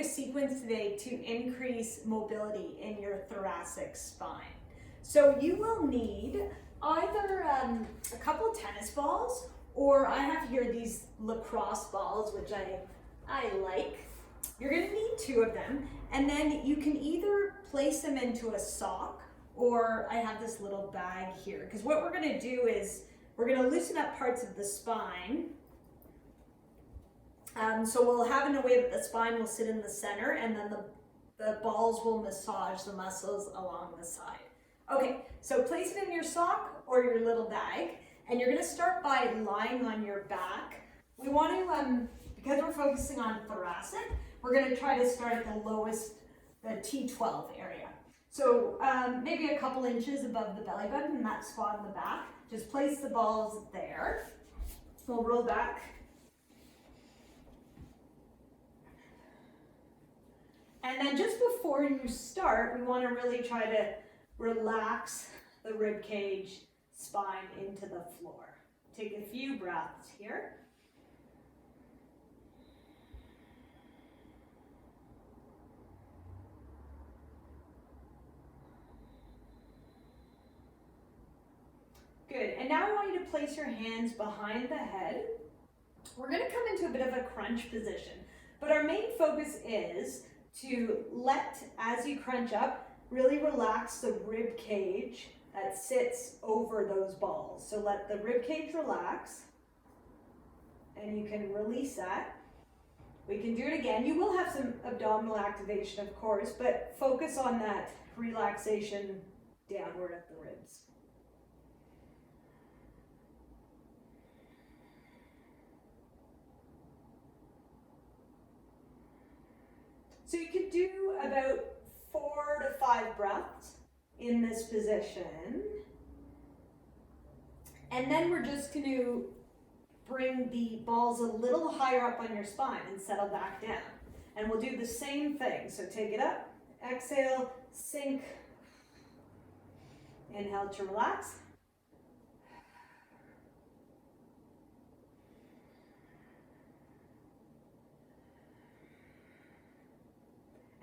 a sequence today to increase mobility in your thoracic spine. So you will need either a couple tennis balls, or I have here these lacrosse balls, which I like. You're gonna need 2 of them, and then you can either place them into a sock, or I have this little bag here, because what we're gonna do is we're gonna loosen up parts of the spine. So we'll have in a way that the spine will sit in the center, and then the balls will massage the muscles along the side. Okay, so place it in your sock or your little bag, and you're gonna start by lying on your back. We want to, because we're focusing on thoracic, we're gonna try to start at the lowest, the T12 area. So maybe a couple inches above the belly button in that spot in the back. Just place the balls there. We'll roll back. And then just before you start, we want to really try to relax the rib cage, spine into the floor. Take a few breaths here. Good, and now I want you to place your hands behind the head. We're gonna come into a bit of a crunch position, but our main focus is to let, as you crunch up, really relax the rib cage that sits over those balls. So let the rib cage relax, and you can release that. We can do it again. You will have some abdominal activation, of course, but focus on that relaxation downward at the ribs. So you could do about 4 to 5 breaths in this position. And then we're just going to bring the balls a little higher up on your spine and settle back down. And we'll do the same thing. So take it up, exhale, sink, inhale to relax.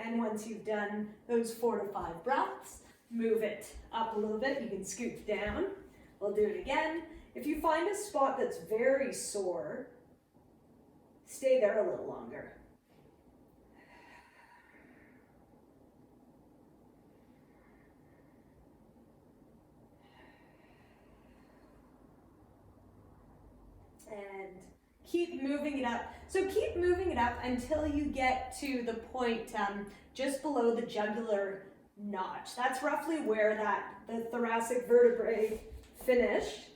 And once you've done those 4 to 5 breaths, move it up a little bit. You can scoot down. We'll do it again. If you find a spot that's very sore, stay there a little longer. And keep moving it up. So keep moving it up until you get to the point just below the jugular notch. That's roughly where the thoracic vertebrae finished.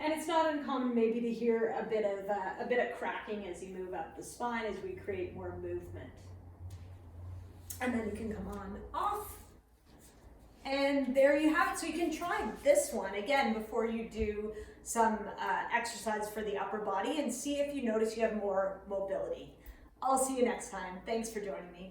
And it's not uncommon maybe to hear a bit of cracking as you move up the spine as we create more movement. And then you can come on off. And there you have it. So you can try this one again before you do some exercise for the upper body and see if you notice you have more mobility. I'll see you next time. Thanks for joining me.